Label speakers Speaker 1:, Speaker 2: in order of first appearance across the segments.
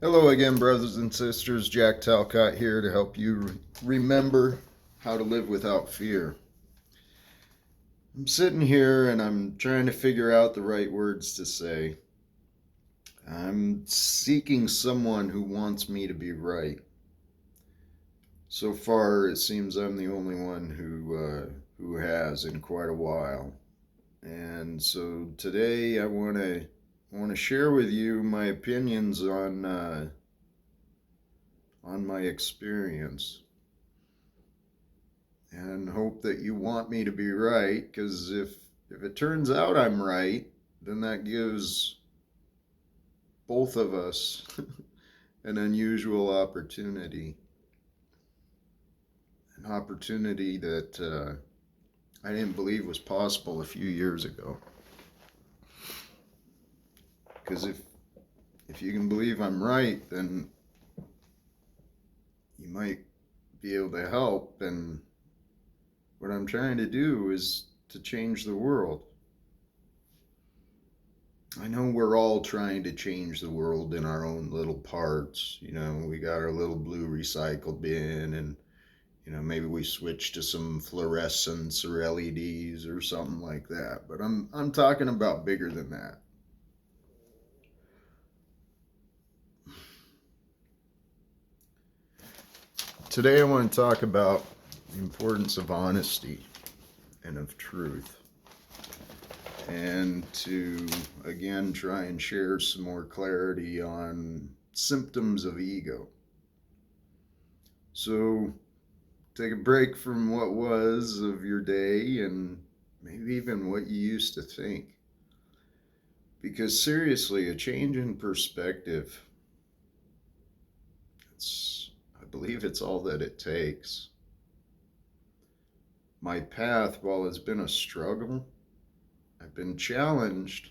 Speaker 1: Hello again, brothers and sisters. Jack Talcott here to help you remember how to live without fear. I'm sitting here and I'm trying to figure out the right words to say. I'm seeking someone who wants me to be right. So far, it seems I'm the only one who has in quite a while. And so today, I want to share with you my opinions on my experience, and hope that you want me to be right, because if it turns out I'm right, then that gives both of us an unusual opportunity, an opportunity that I didn't believe was possible a few years ago. Because if you can believe I'm right, then you might be able to help. And what I'm trying to do is to change the world. I know we're all trying to change the world in our own little parts. We got our little blue recycle bin, and maybe we switch to some fluorescents or LEDs or something like that. But I'm talking about bigger than that. Today I want to talk about the importance of honesty and of truth, and to again try and share some more clarity on symptoms of ego. So take a break from what was of your day, and maybe even what you used to think. Because seriously, a change in perspective, I believe it's all that it takes. My path, while it's been a struggle, I've been challenged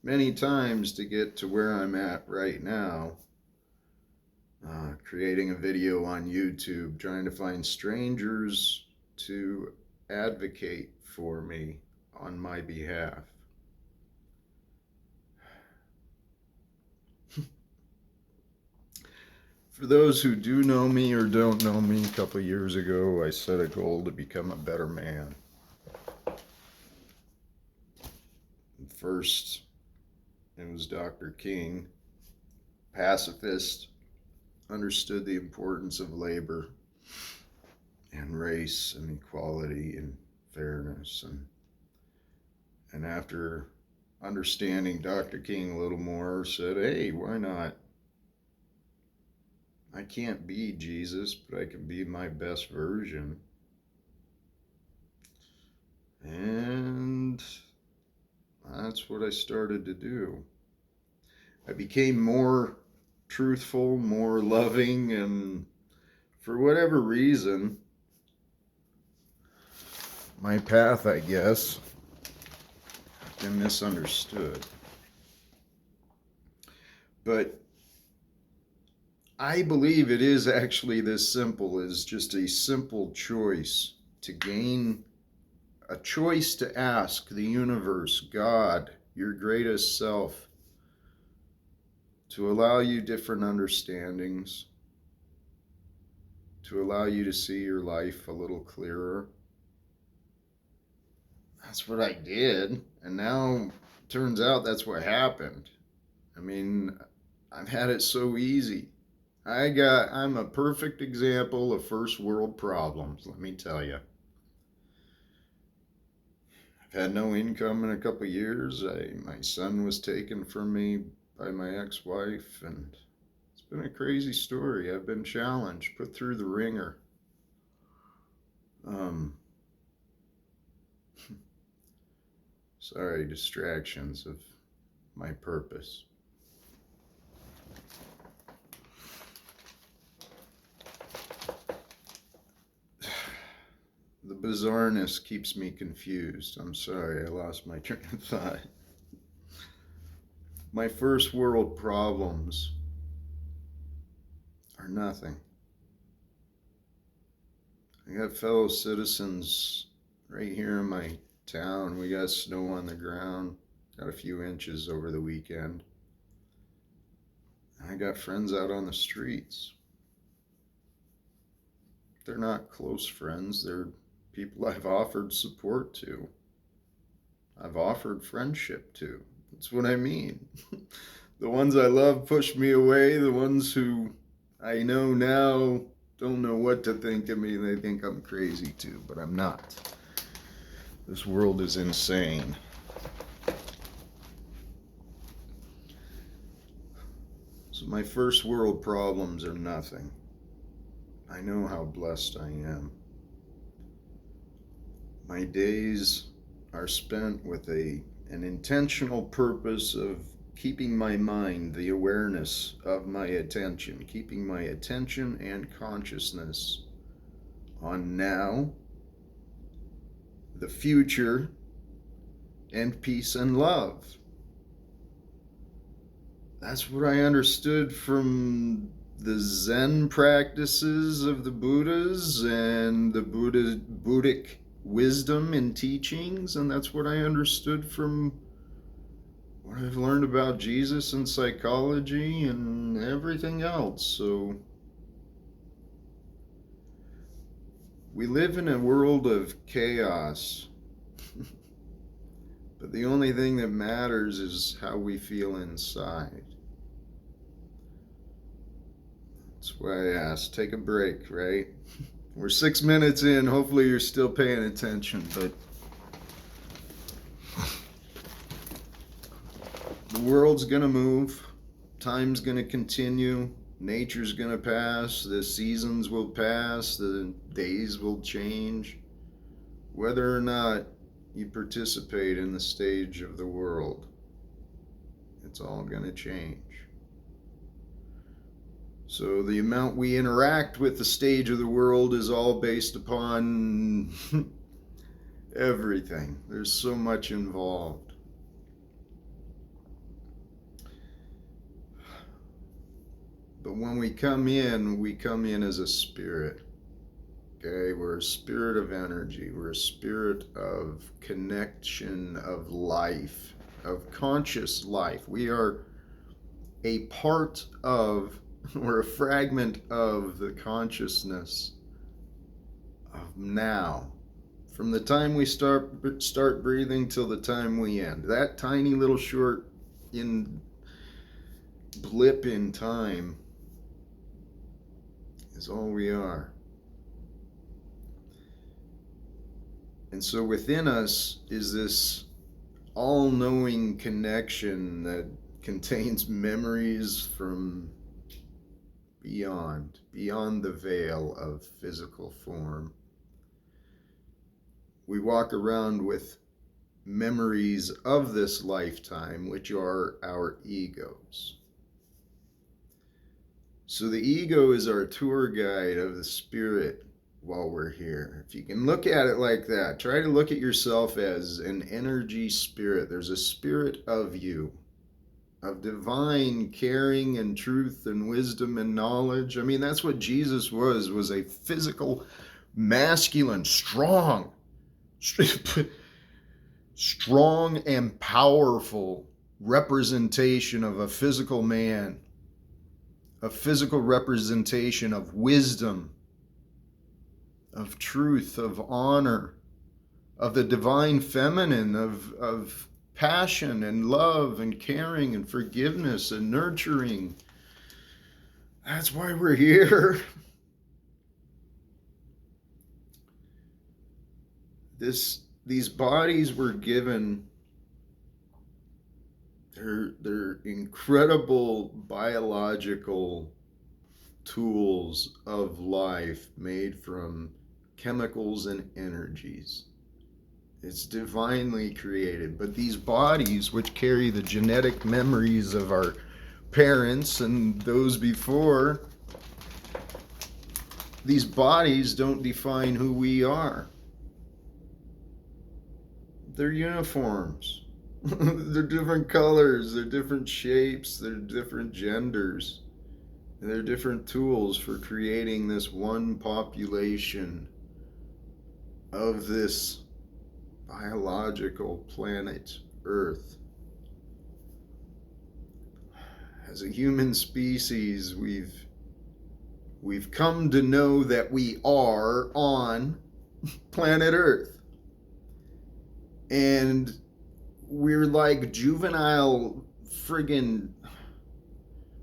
Speaker 1: many times to get to where I'm at right now. Creating a video on YouTube, trying to find strangers to advocate for me on my behalf. For those who do know me or don't know me, a couple of years ago, I set a goal to become a better man. First, it was Dr. King, pacifist, understood the importance of labor and race and equality and fairness. And after understanding Dr. King a little more, said, hey, why not? I can't be Jesus, but I can be my best version. And that's what I started to do. I became more truthful, more loving, and for whatever reason, my path, I guess, been misunderstood. But I believe it is actually this simple, as just a simple choice to gain a choice to ask the universe, God, your greatest self, to allow you different understandings, to allow you to see your life a little clearer. That's what I did. And now turns out that's what happened. I mean, I've had it so easy. I'm a perfect example of first world problems, let me tell you. I've had no income in a couple of years. My son was taken from me by my ex-wife, and it's been a crazy story. I've been challenged, put through the ringer. Um, Sorry, distractions of my purpose. The bizarreness keeps me confused. I'm sorry, I lost my train of thought. My first world problems are nothing. I got fellow citizens right here in my town. We got snow on the ground, got a few inches over the weekend. I got friends out on the streets. They're not close friends. They're people I've offered support to. I've offered friendship to. That's what I mean. The ones I love push me away. The ones who I know now don't know what to think of me. They think I'm crazy too, but I'm not. This world is insane. So my first world problems are nothing. I know how blessed I am. My days are spent with an intentional purpose of keeping my mind, the awareness of my attention, keeping my attention and consciousness on now, the future, and peace and love. That's what I understood from the Zen practices of the Buddhas and the Buddhic wisdom and teachings, and that's what I understood from what I've learned about Jesus and psychology and everything else. So we live in a world of chaos, but the only thing that matters is how we feel inside. That's why I asked, take a break, right? We're 6 minutes in. Hopefully you're still paying attention, but the world's gonna move. Time's gonna continue. Nature's gonna pass. The seasons will pass. The days will change. Whether or not you participate in the stage of the world, it's all gonna change. So the amount we interact with the stage of the world is all based upon everything. There's so much involved. But when we come in as a spirit. Okay, we're a spirit of energy. We're a spirit of connection, of life, of conscious life. We are a part of, or a fragment of the consciousness of now. From the time we start breathing till the time we end. That tiny little short blip in time is all we are. And so within us is this all-knowing connection that contains memories from beyond the veil of physical form. We walk around with memories of this lifetime, which are our egos. So the ego is our tour guide of the spirit while we're here. If you can look at it like that, try to look at yourself as an energy spirit. There's a spirit of you, of divine caring and truth and wisdom and knowledge. I mean, that's what Jesus was a physical, masculine, strong and powerful representation of a physical man, a physical representation of wisdom, of truth, of honor, of the divine feminine, of passion and love and caring and forgiveness and nurturing. That's why we're here. These bodies were given, they're incredible biological tools of life made from chemicals and energies. It's divinely created. But these bodies, which carry the genetic memories of our parents and those before, these bodies don't define who we are. They're uniforms. They're different colors, they're different shapes, they're different genders. And they're different tools for creating this one population of this biological planet Earth. As a human species, we've come to know that we are on planet Earth. And we're like juvenile friggin',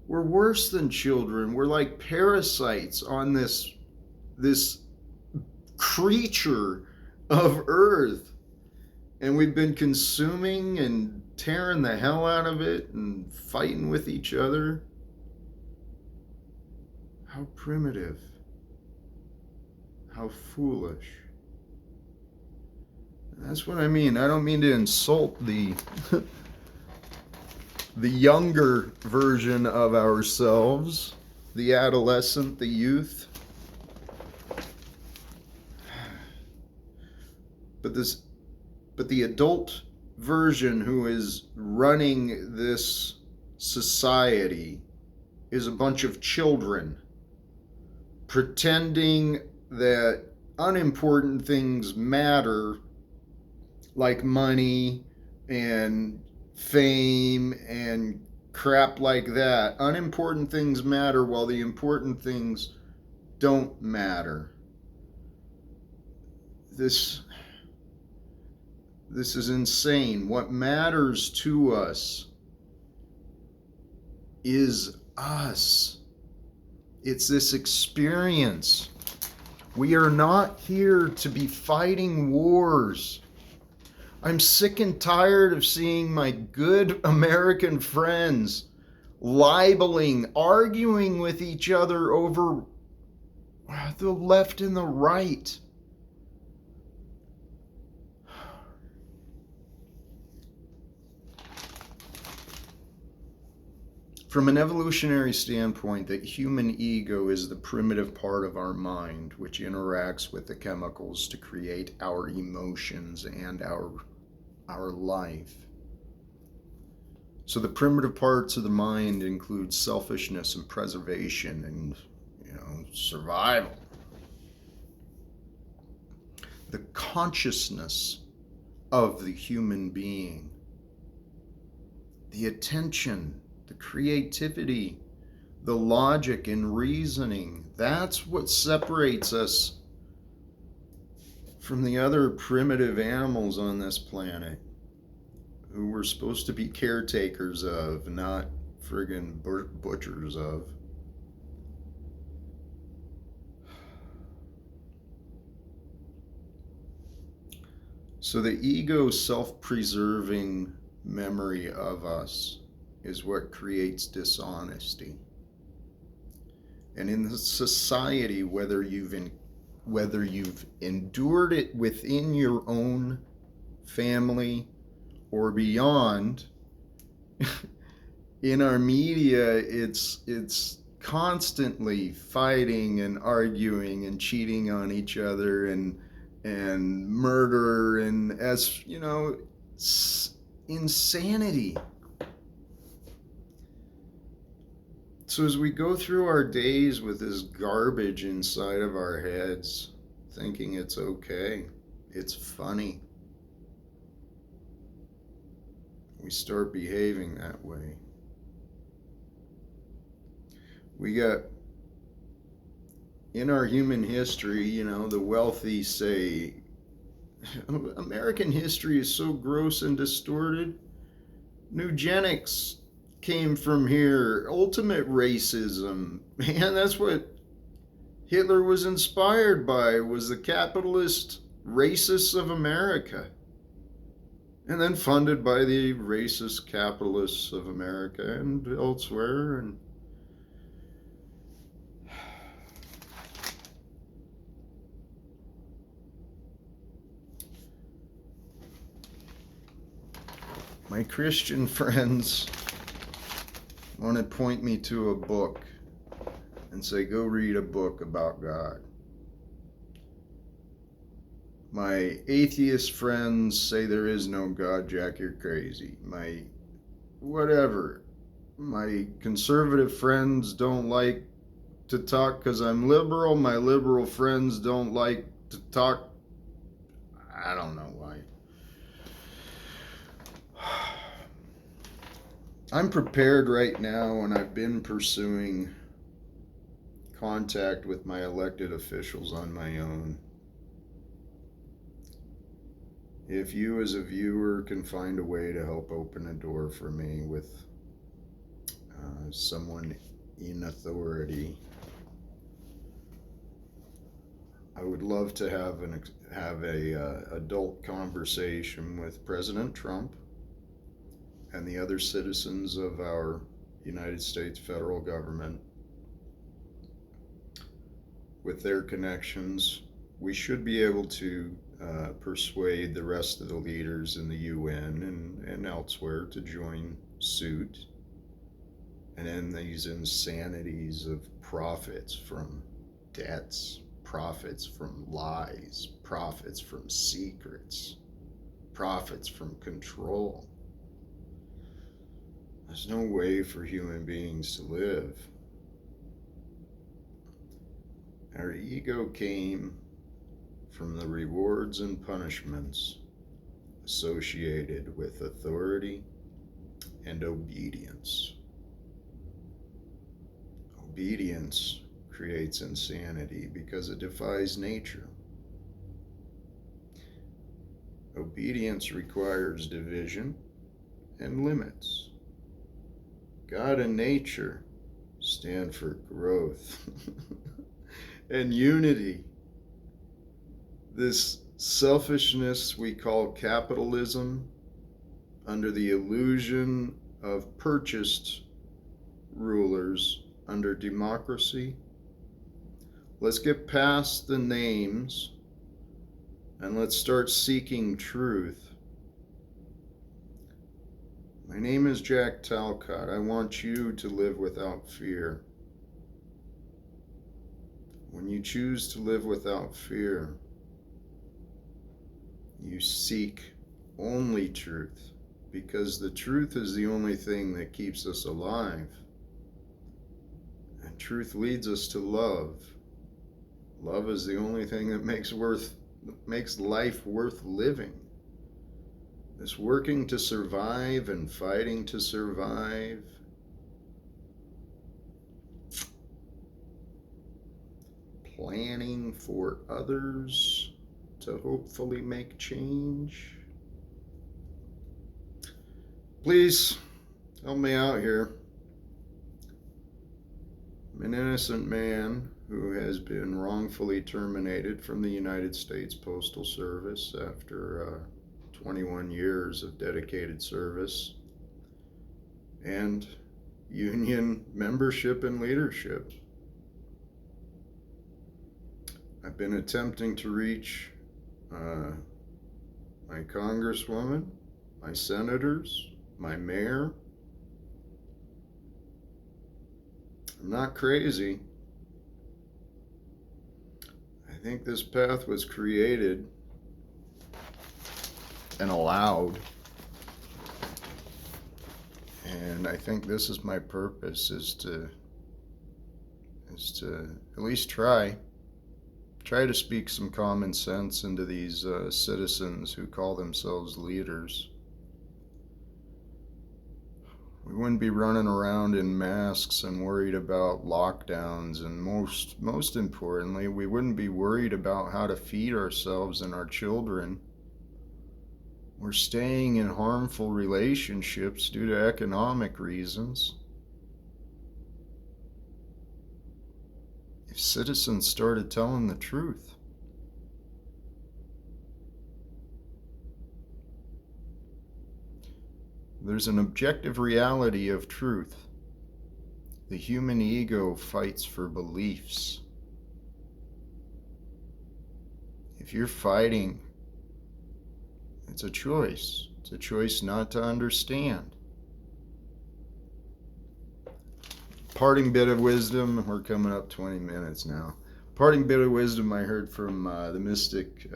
Speaker 1: we're worse than children. We're like parasites on this creature of Earth. And we've been consuming and tearing the hell out of it and fighting with each other. How primitive. How foolish. And that's what I mean. I don't mean to insult the the younger version of ourselves, the adolescent, the youth. But the adult version who is running this society is a bunch of children pretending that unimportant things matter, like money and fame and crap like that. Unimportant things matter while the important things don't matter. This is insane. What matters to us is us. It's this experience. We are not here to be fighting wars. I'm sick and tired of seeing my good American friends libeling, arguing with each other over the left and the right. From an evolutionary standpoint, the human ego is the primitive part of our mind which interacts with the chemicals to create our emotions and our life. So the primitive parts of the mind include selfishness and preservation and, survival. The consciousness of the human being, the attention, the creativity, the logic and reasoning, that's what separates us from the other primitive animals on this planet who we're supposed to be caretakers of, not friggin' butchers of. So the ego's self-preserving memory of us is what creates dishonesty. And in the society, whether you've endured it within your own family or beyond, in our media, it's constantly fighting and arguing and cheating on each other and murder and, as you know, insanity. So as we go through our days with this garbage inside of our heads, thinking it's okay, it's funny, we start behaving that way. We got, in our human history, the wealthy say, American history is so gross and distorted. Eugenics came from here. Ultimate racism. Man, that's what Hitler was inspired by, was the capitalist racists of America. And then funded by the racist capitalists of America and elsewhere. And my Christian friends want to point me to a book and say, go read a book about God. My atheist friends say there is no God. Jack, you're crazy. My conservative friends don't like to talk because I'm liberal. My liberal friends don't like to talk. I don't know why. I'm prepared right now, and I've been pursuing contact with my elected officials on my own. If you as a viewer can find a way to help open a door for me with someone in authority, I would love to have a adult conversation with President Trump and the other citizens of our United States federal government. With their connections, we should be able to persuade the rest of the leaders in the UN and elsewhere to join suit and end these insanities of profits from debts, profits from lies, profits from secrets, profits from control. There's no way for human beings to live. Our ego came from the rewards and punishments associated with authority and obedience. Obedience creates insanity because it defies nature. Obedience requires division and limits. God and nature stand for growth and unity. This selfishness we call capitalism, under the illusion of purchased rulers under democracy. Let's get past the names and let's start seeking truth. My name is Jack Talcott. I want you to live without fear. When you choose to live without fear, you seek only truth, because the truth is the only thing that keeps us alive. And truth leads us to love. Love is the only thing that makes life worth living. This working to survive and fighting to survive, planning for others to hopefully make change. Please help me out here. I'm an innocent man who has been wrongfully terminated from the United States Postal Service after 21 years of dedicated service and union membership and leadership. I've been attempting to reach my congresswoman, my senators, my mayor. I'm not crazy. I think this path was created and allowed. And I think this is my purpose, is to at least try to speak some common sense into these citizens who call themselves leaders. We wouldn't be running around in masks and worried about lockdowns, and most importantly, we wouldn't be worried about how to feed ourselves and our children. We're staying in harmful relationships due to economic reasons. If citizens started telling the truth, there's an objective reality of truth. The human ego fights for beliefs. If you're fighting, it's a choice. It's a choice not to understand. Parting bit of wisdom, we're coming up 20 minutes now. Parting bit of wisdom I heard from the mystic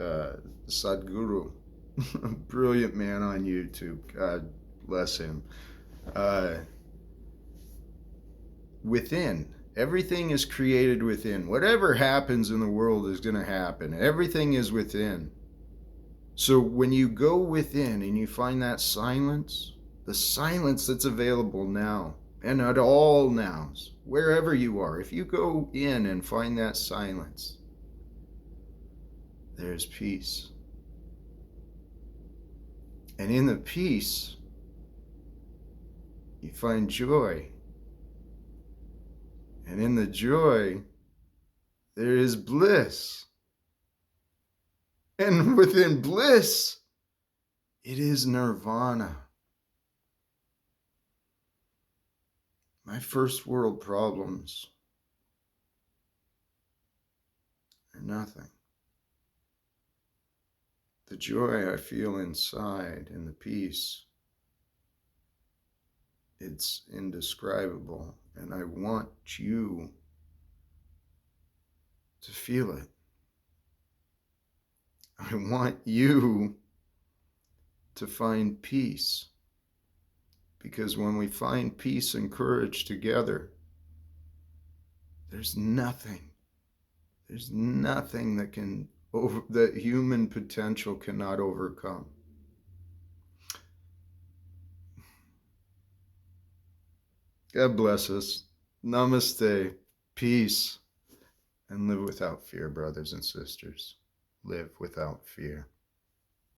Speaker 1: Sadhguru, a brilliant man on YouTube. God bless him. Within, everything is created within. Whatever happens in the world is going to happen. Everything is within. So when you go within and you find that silence, the silence that's available now, and at all nows, wherever you are, if you go in and find that silence, there's peace. And in the peace, you find joy. And in the joy, there is bliss. And within bliss, it is nirvana. My first world problems are nothing. The joy I feel inside and the peace, it's indescribable. And I want you to feel it. I want you to find peace. Because when we find peace and courage together, there's nothing that human potential cannot overcome. God bless us. Namaste. Peace. And live without fear, brothers and sisters. Live without fear.